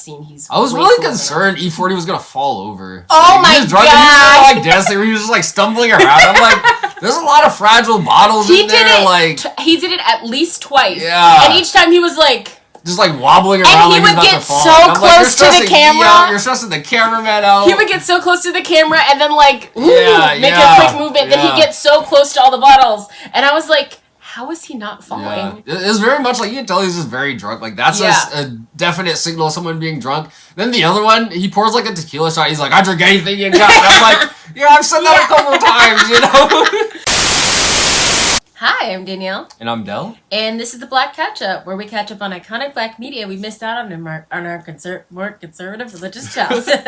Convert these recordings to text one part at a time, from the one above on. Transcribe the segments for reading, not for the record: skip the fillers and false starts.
scene, he's I was way really cool concerned E-40 was gonna fall over. Oh like, my he was drunk god! And he was like dancing, he was just like stumbling around. I'm like, there's a lot of fragile bottles in there. He did it at least twice. Yeah. And each time he was like... Just like wobbling around and he like would he's get about to fall. so I'm close like, to the camera. You're stressing the cameraman out. He would get so close to the camera and then like make yeah, a quick movement. Then he'd get so close to all the bottles. And I was like, how is he not falling? Yeah. It was very much like, you can tell he's just very drunk. Like, that's a definite signal of someone being drunk. Then the other one, he pours like a tequila shot. He's like, I drink anything you got. And I'm like, yeah, I've said that a couple of times, you know? Hi, I'm Danielle. And I'm Del. And this is the Black Catch-Up, where we catch up on iconic black media we missed out on our more conservative religious childhood.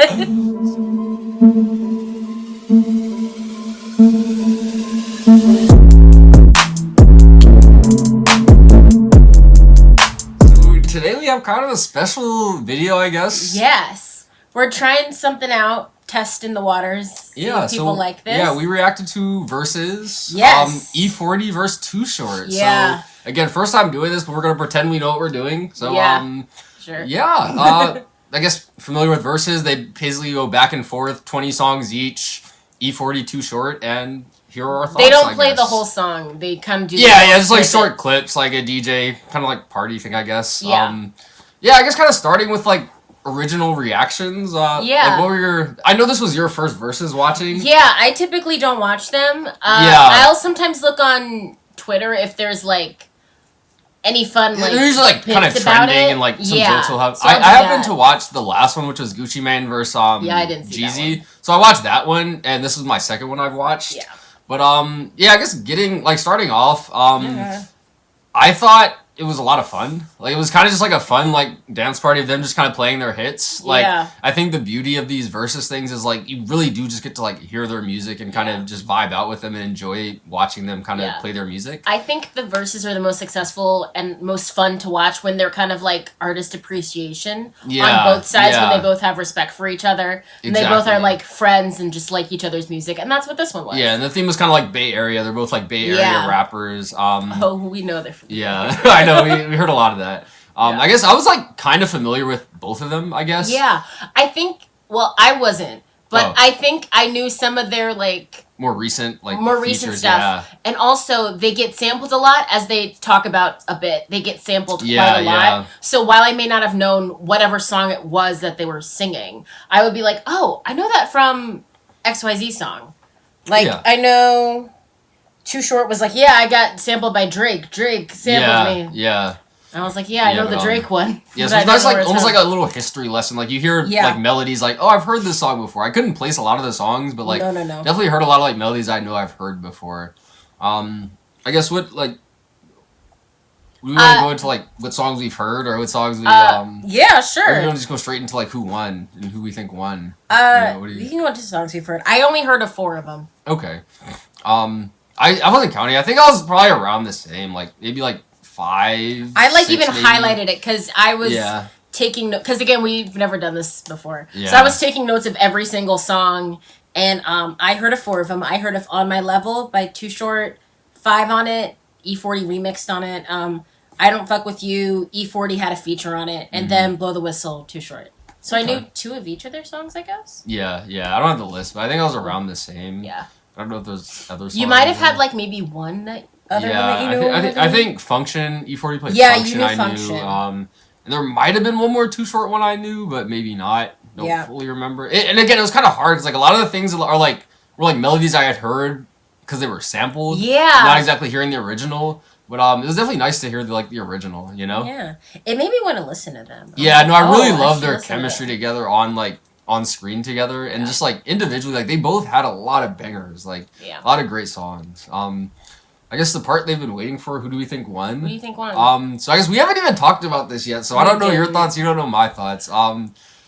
Today we have kind of a special video, I guess. Yes. We're trying something out, testing the waters, see if people like this. Yeah, we reacted to Verzuz. Yes. E-40 versus Too Short. Yeah. So, again, first time doing this, but we're going to pretend we know what we're doing. So, sure. Yeah. I guess familiar with Verzuz, they basically go back and forth, 20 songs each, E-40, Too Short, and here are our thoughts, They don't play the whole song. They kind of do just like short clips, like a DJ, kind of like party thing, I guess. Yeah. I guess kind of starting with like original reactions. Like what were your... I know this was your first Verzuz watching. Yeah, I typically don't watch them. I'll sometimes look on Twitter if there's like any fun like they're usually like kind of trending and like some jokes will have. So I happened to watch the last one, which was Gucci Mane versus I didn't see Jeezy. that one. So I watched that one, and this was my second one I've watched. Yeah. But I guess starting off, I thought it was a lot of fun. Like, it was kind of just like a fun like dance party of them just kind of playing their hits. Like, I think the beauty of these Verzuz things is like you really do just get to like hear their music and kind of just vibe out with them and enjoy watching them kind of play their music. I think the Verzuz are the most successful and most fun to watch when they're kind of like artist appreciation on both sides, when they both have respect for each other and they both are like friends and just like each other's music, and that's what this one was. Yeah, and the theme was kind of like Bay Area. They're both like Bay Area rappers. We know they're from I know, we heard a lot of that. I guess I was like kind of familiar with both of them, I guess. Yeah, I think, well, I wasn't, but I think I knew some of their like more recent stuff. Yeah. And also they get sampled a lot, as they talk about a bit. They get sampled quite a lot. Yeah. So while I may not have known whatever song it was that they were singing, I would be like, oh, I know that from XYZ song. Like, I know Too Short was like, yeah, I got sampled by Drake. Drake sampled me. Yeah. And I was like, I know the Drake one. Yeah, so it's nice, like almost like a little history lesson. Like you hear like melodies, like, oh, I've heard this song before. I couldn't place a lot of the songs, but like definitely heard a lot of like melodies I know I've heard before. I guess what like we want to go into like what songs we've heard or what songs we yeah, sure. Or you want to just go straight into like who won and who we think won. You can go into songs we've heard. I only heard of 4 of them. Okay. I wasn't counting. I think I was probably around the same, like maybe like 5. I like 6, even maybe. highlighted it because I was taking notes. Because again, we've never done this before, so I was taking notes of every single song, and I heard of 4 of them. I heard of "On My Level" by Too Short, 5 on it, E-40 remixed on it. "I Don't Fuck With You," E-40 had a feature on it, and then "Blow the Whistle," Too Short. So I knew 2 of each of their songs, I guess. Yeah. I don't have the list, but I think I was around the same. Yeah. I don't know if there's other songs. You might have had like maybe one that one that you know. I think Function, E-40 played Function. You knew I Function. knew. And there might have been one more Too Short one I knew, but maybe not. Don't fully remember. And again, it was kind of hard because like a lot of the things are like were like melodies I had heard because they were sampled. Yeah. Not exactly hearing the original. But it was definitely nice to hear the original, you know? Yeah. It made me want to listen to them. I really love their chemistry together on screen together, and just like individually, like they both had a lot of bangers, like a lot of great songs. I guess the part they've been waiting for, who do we think won? Who do you think won? So I guess we haven't even talked about this yet, so I don't know your thoughts, you don't know my thoughts.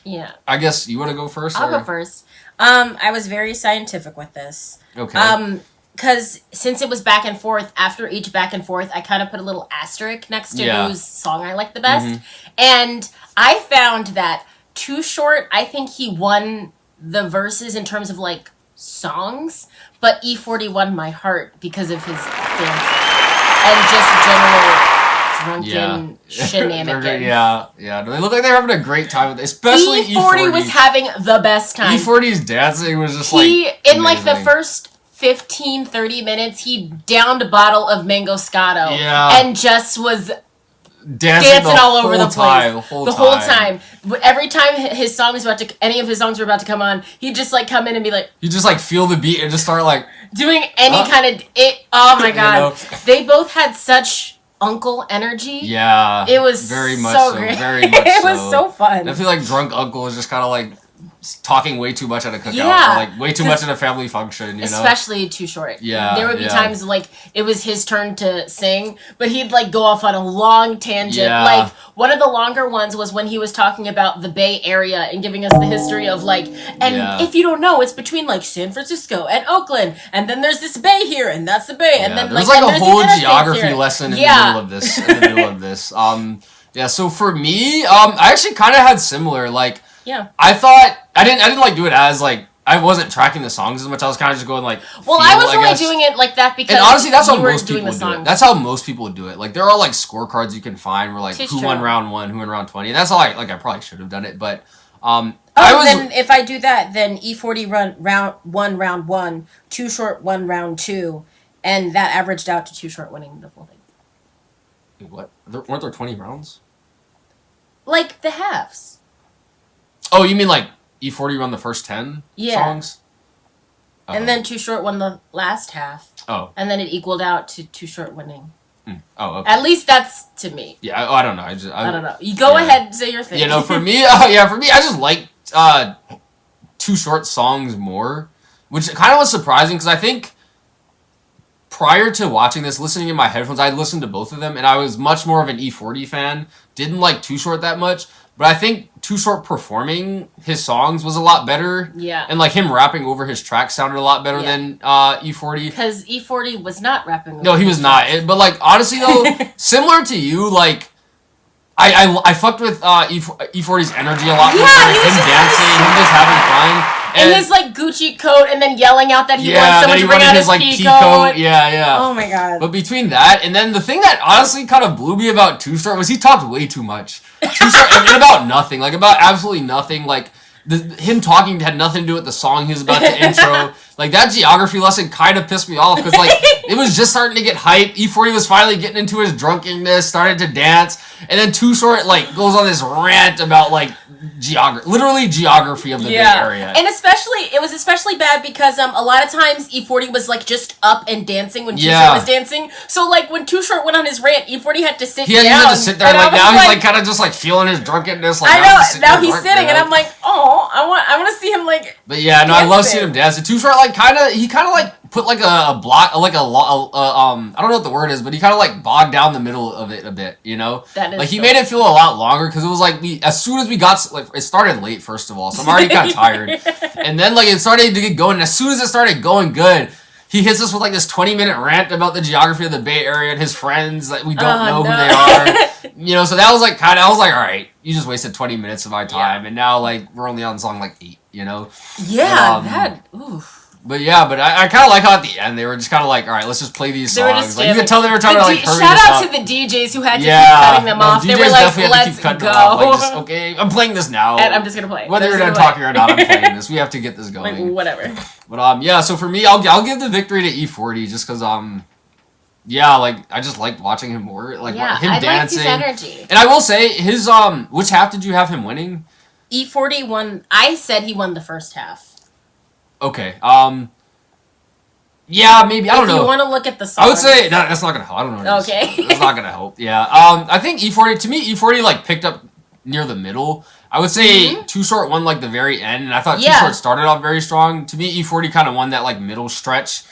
Yeah. I guess you want to go first? I'll go first. I was very scientific with this. Okay. Because since it was back and forth, after each back and forth, I kind of put a little asterisk next to whose song I liked the best. And I found that Too Short, I think he won the Verzuz in terms of like songs, but E-40 won my heart because of his dancing and just general drunken shenanigans. Yeah. They look like they're having a great time with it, especially E-40 was having the best time. E-40's dancing was just in like the first 15, 30 minutes, he downed a bottle of Mango Scotto. Yeah. And just was dancing all over the place. The whole time. Every time any of his songs were about to come on, he'd just like come in and be like, you just like feel the beat and just start like doing any kind of it. Oh my god, you know? They both had such uncle energy. Yeah, it was very much so so. Great. Very much it was so fun. I feel like drunk uncle is just kind of like talking way too much at a cookout, yeah, or like way too much at a family function, you know? Especially Too Short. Yeah, there would be times like it was his turn to sing, but he'd like go off on a long tangent. Yeah. Like one of the longer ones was when he was talking about the Bay Area and giving us the history of like, and if you don't know, it's between like San Francisco and Oakland, and then there's this bay here, and that's the bay, and then there's like a whole geography lesson in the middle of this. Yeah, so for me, I actually kind of had similar like. Yeah. I thought I didn't like do it as like I wasn't tracking the songs as much. I was kind of just going like. Well, I was only doing it like that because. And honestly, that's how most people do it. That's how most people do it. Like there are like scorecards you can find where like who won round 1, who won round 20. And that's how I probably should have done it, but then if I do that, then E-40 round 1, Too Short won round 2, and that averaged out to Too Short winning the whole thing. Wait, what? Weren't there 20 rounds? Like the halves. Oh, you mean like E-40 won the first 10 songs? Uh-oh. And then Too Short won the last half. Oh. And then it equaled out to Too Short winning. Oh, okay. At least that's to me. Yeah, I don't know. I don't know. You go ahead and say your thing. You know, for me, I just like Too Short songs more, which kind of was surprising because I think prior to watching this, listening in my headphones, I listened to both of them, and I was much more of an E-40 fan. Didn't like Too Short that much. But I think Too Short performing his songs was a lot better. Yeah. And like him rapping over his tracks sounded a lot better than E-40. Because E-40 was not rapping over No, he was not. But like honestly though, similar to you, like I fucked with E-40's energy a lot more. Him dancing, him just having fun. And his like Gucci coat, and then yelling out that he wants someone to bring out his pea coat. Yeah. Oh my god. But between that, and then the thing that honestly kind of blew me about Too Short was he talked way too much. Too Short, and about nothing. Like about absolutely nothing. Like him talking had nothing to do with the song he was about to intro. Like that geography lesson kind of pissed me off because like it was just starting to get hype. E-40 was finally getting into his drunkenness, started to dance, and then Too Short like goes on this rant about like geography of the Bay Area. And it was especially bad because a lot of times E-40 was like just up and dancing when Too Short was dancing. So like when Too Short went on his rant, E-40 had to sit down. He had to sit there. Like now he's like kind of just like feeling his drunkenness. Like, I know. Now he's sitting, and I'm like, oh, I want to see him like. But yeah, no, I love seeing him dance. And Too Short like kind of like put like a block, like I don't know what the word is, but he kind of like bogged down the middle of it a bit, you know? That is like he made it feel a lot longer because it was like as soon as we got like it started late first of all, so I'm already kind of tired, and then like it started to get going. And as soon as it started going good, he hits us with like this 20-minute rant about the geography of the Bay Area and his friends that we don't know who they are, you know? So that was like I was like, all right, you just wasted 20 minutes of my time, and now like we're only on song like 8, you know? Yeah, But I kind of like how at the end they were just kind of like, all right, let's just play these songs. Like, you could tell they were trying to like hurry shout this out up. to the DJs who had to keep cutting them off. They were like, let's go. Like, okay, I'm playing this now. And I'm just gonna play. Whether you're done talking or not, I'm playing this. We have to get this going. Like, whatever. But yeah, so for me, I'll give the victory to E-40 just because like I just liked watching him more, like him dancing. Like his energy. And I will say his which half did you have him winning? E-40 won. I said he won the first half. Okay. Yeah, maybe. I don't know. If you want to look at the songs. I would say that's not gonna help. I don't know. Okay. That's not gonna help. Yeah. I think E-40 like picked up near the middle. I would say Too Short won like the very end, and I thought Too Short started off very strong. To me, E-40 kind of won that like middle stretch.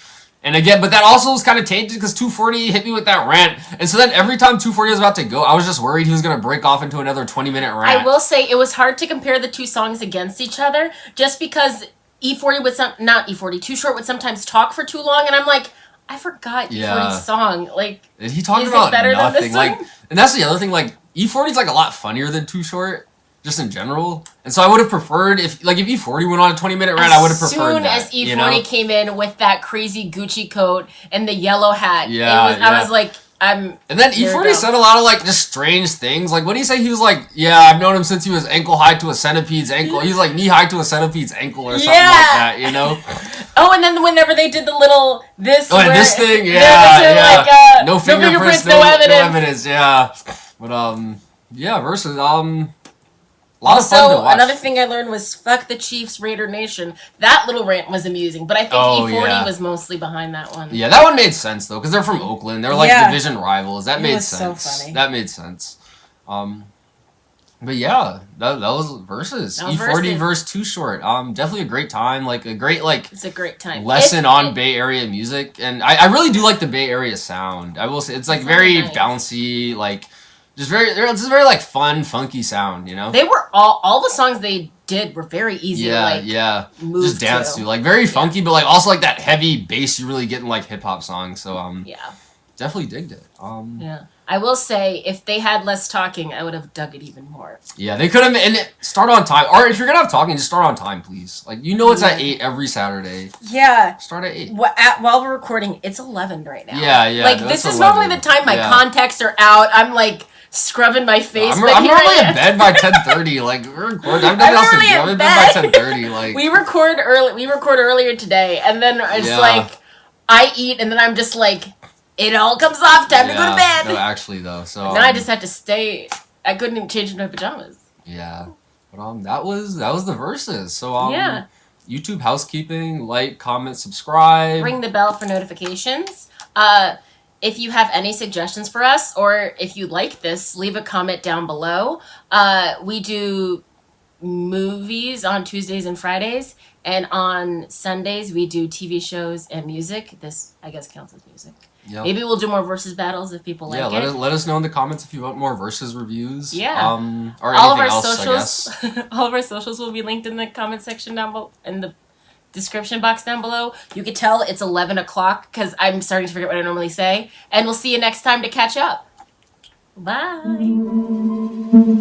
And again, but that also was kind of tainted because 240 hit me with that rant. And so then every time 240 was about to go, I was just worried he was going to break off into another 20-minute rant. I will say it was hard to compare the two songs against each other just because E-40 would Too Short would sometimes talk for too long, and I'm like, I forgot E-40's song. Like, and he talked about better nothing. Than this like, and that's the other thing. Like, E-40's like a lot funnier than Too Short, just in general. And so I would have preferred if E-40 went on a 20-minute rant, I would have preferred that. As soon as E-40 came in with that crazy Gucci coat and the yellow hat, I was like, And then E-40 said a lot of like just strange things. Like, what did he say? He was like, "Yeah, I've known him since he was ankle high to a centipede's ankle." He's like knee high to a centipede's ankle or something like that, you know? Oh, and then whenever they did the little this. Oh, and this thing, yeah. Like, no fingerprints, no evidence. Yeah, but yeah, versus Also, another thing I learned was fuck the Chiefs, Raider Nation. That little rant was amusing, but I think E-40 was mostly behind that one. Yeah, that one made sense though, because they're from Oakland. They're like division rivals. That made sense. So funny. That made sense. But yeah, that was Versus. E-40 versus Too Short. Definitely a great time. Like a great It's a great time. Lesson on Bay Area music, and I really do like the Bay Area sound. I will say it's like very bouncy, like. It's a very like fun, funky sound, you know. They were all the songs they did were very easy to like move just dance to, like very funky, but like also like that heavy bass you really get in like hip hop songs. So definitely digged it. I will say if they had less talking, I would have dug it even more. Yeah, they could have start on time, or if you're gonna have talking, just start on time, please. Like it's at 8 every Saturday. Yeah, start at 8. While we're recording, it's 11 right now. Yeah. Like this is 11. Normally the time my contacts are out. I'm like. Scrubbing my face. I'm normally in bed by 10:30. Like we're recording. I've nothing else to do. I'm in bed by 10:30. Like we record earlier today, and then I just like I eat, and then I'm just like it all comes off. Time to go to bed. No, actually though. So then I just had to stay. I couldn't even change into my pajamas. Yeah, but that was the Versus. So YouTube Housekeeping, like, comment, subscribe, ring the bell for notifications. If you have any suggestions for us, or if you like this, leave a comment down below. We do movies on Tuesdays and Fridays, and on Sundays we do TV shows and music. This, I guess, counts as music. Yep. Maybe we'll do more versus battles if people like it. Let us know in the comments if you want more versus reviews. Yeah. Or all anything else, socials, I guess. All of our socials will be linked in the comment section down below, in the description box down below. You could tell it's 11 o'clock because I'm starting to forget what I normally say. And we'll see you next time to catch up. Bye.